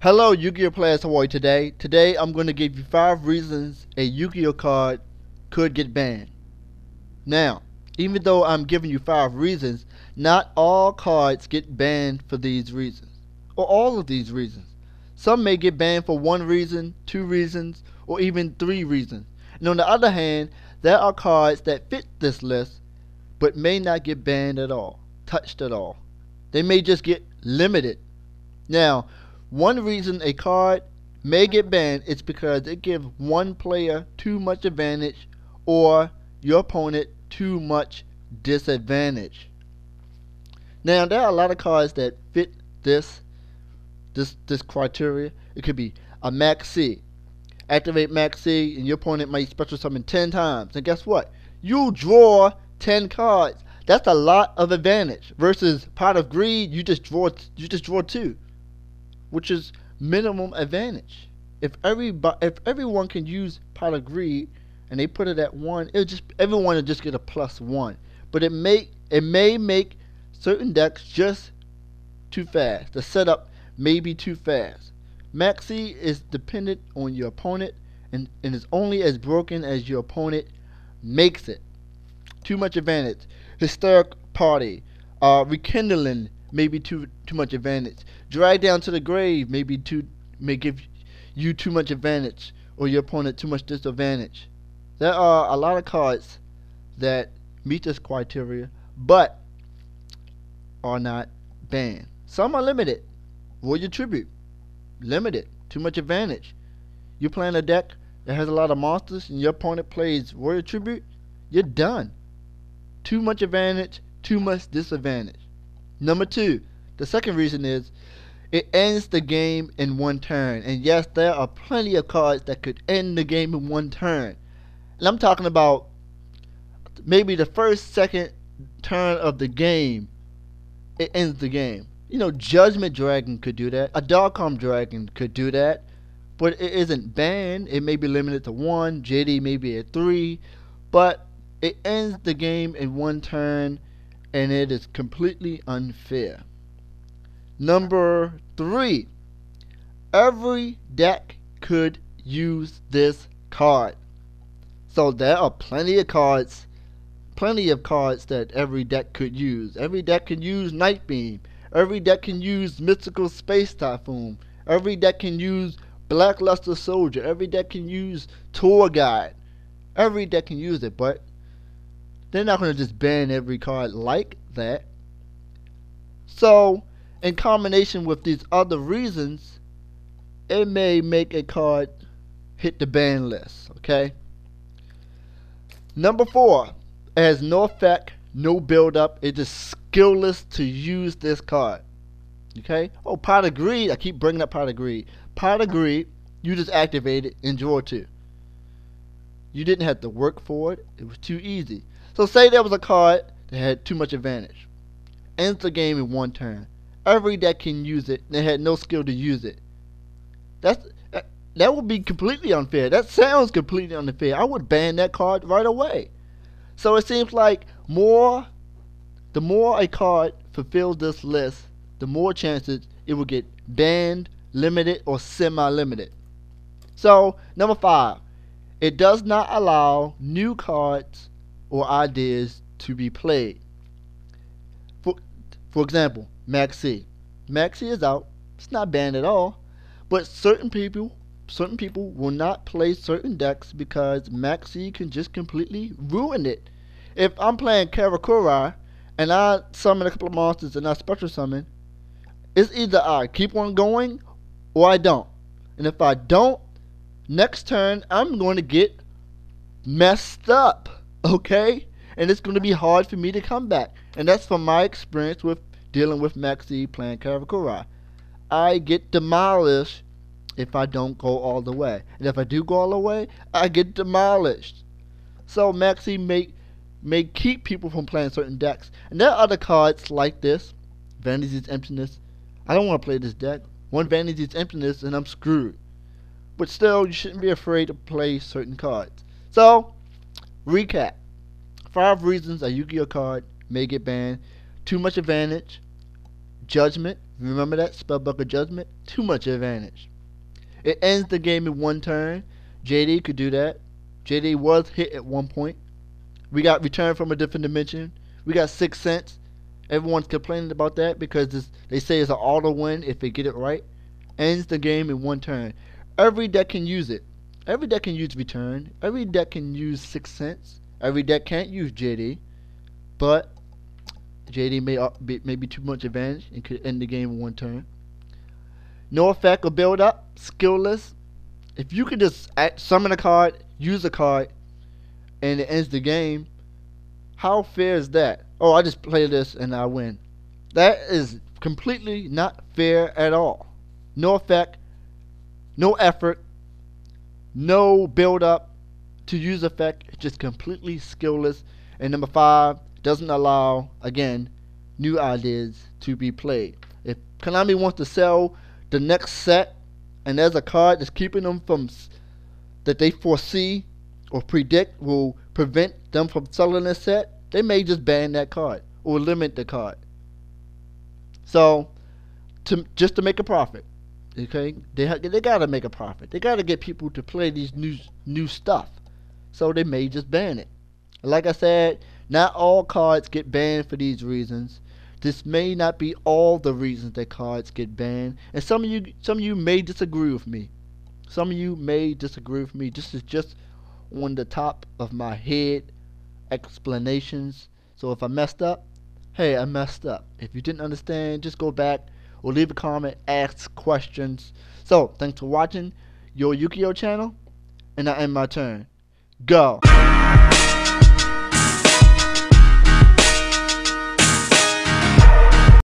Hello Yu-Gi-Oh players, how are you today? Today I'm going to give you 5 reasons a Yu-Gi-Oh card could get banned. Now, even though I'm giving you 5 reasons, not all cards get banned for these reasons, or all of these reasons. Some may get banned for 1 reason, 2 reasons, or even 3 reasons. And on the other hand, there are cards that fit this list, but may not get banned at all, touched at all. They may just get limited. Now, one reason a card may get banned is because it gives one player too much advantage or your opponent too much disadvantage. Now, there are a lot of cards that fit this criteria. It could be a Max C. Activate Max C and your opponent might special summon 10 times. And guess what? You draw 10 cards. That's a lot of advantage versus Pot of Greed, you just draw 2. Which is minimum advantage. If everyone can use Pot of Greed and they put it at 1, everyone will just get a +1. But it may make certain decks just too fast. The setup may be too fast. Maxi is dependent on your opponent and is only as broken as your opponent makes it. Too much advantage. Hysteric Party, Rekindling may be too much advantage. Drag Down to the Grave may give you too much advantage or your opponent too much disadvantage. There are a lot of cards that meet this criteria but are not banned. Some are limited. Royal Tribute, limited, too much advantage. You're playing a deck that has a lot of monsters and your opponent plays Royal Tribute, you're done. Too much advantage, too much disadvantage. Number 2, the second reason is it ends the game in 1 turn. And yes, there are plenty of cards that could end the game in 1 turn. And I'm talking about maybe the first, second turn of the game, it ends the game. You know, Judgment Dragon could do that. A Darkholm Dragon could do that. But it isn't banned. It may be limited to 1. JD may be at 3. But it ends the game in 1 turn. And it is completely unfair. Number 3, every deck could use this card. So there are plenty of cards that every deck could use. Every deck can use Night Beam. Every deck can use Mystical Space Typhoon. Every deck can use Blackluster Soldier. Every deck can use Tour Guide. Every deck can use it, but they're not going to just ban every card like that. So, in combination with these other reasons, it may make a card hit the ban list, okay? Number 4, it has no effect, no build up. It is skillless to use this card, okay? Oh, Pot of Greed, I keep bringing up Pot of Greed. Pot of Greed, you just activate it and draw 2. You didn't have to work for it. It was too easy. So say there was a card that had too much advantage. Ends the game in 1 turn. Every deck can use it and they had no skill to use it. That would be completely unfair. That sounds completely unfair. I would ban that card right away. So it seems like the more a card fulfills this list, the more chances it will get banned, limited, or semi-limited. So number 5, it does not allow new cards or ideas to be played. For example, Max C. Max C is out. It's not banned at all. But certain people will not play certain decks because Max C can just completely ruin it. If I'm playing Karakura and I summon a couple of monsters and I special summon, it's either I keep on going or I don't. And if I don't, next turn I'm going to get messed up. Okay? And it's going to be hard for me to come back. And that's from my experience with dealing with Maxi playing Karakura. I get demolished if I don't go all the way. And if I do go all the way, I get demolished. So Maxi may keep people from playing certain decks. And there are other cards like this. Vanity's Emptiness. I don't want to play this deck. One Vanity's Emptiness and I'm screwed. But still, you shouldn't be afraid to play certain cards. So, recap. 5 reasons a Yu-Gi-Oh card may get banned. Too much advantage, Judgment, Remember that? Spellbook of Judgment? Too much advantage. It ends the game in one turn. JD could do that. JD was hit at one point. We got Return from a Different Dimension. We got 6 cents. Everyone's complaining about that because they say it's an auto win if they get it right. Ends the game in one turn. Every deck can use it. Every deck can use Return. Every deck can use 6 cents. Every deck can't use JD. But JD may be too much advantage and could end the game in one turn. No effect or build up. Skilless. If you can just summon a card, use a card, and it ends the game, how fair is that? Oh, I just play this and I win. That is completely not fair at all. No effect, no effort, no build up to use effect. It's just completely skillless. And number 5, doesn't allow, again, new ideas to be played. If Konami wants to sell the next set and there's a card that's keeping them from, that they foresee or predict will prevent them from selling this set, they may just ban that card or limit the card. So, just to make a profit, okay, they gotta make a profit. They gotta get people to play these new stuff. So they may just ban it. Like I said, not all cards get banned for these reasons. This may not be all the reasons that cards get banned, and some of you may disagree with me. Some of you may disagree with me. This is just on the top of my head explanations. So if I messed up, hey, I messed up. If you didn't understand, just go back or leave a comment, ask questions. So thanks for watching your Yu-Gi-Oh channel, and I end my turn. Go.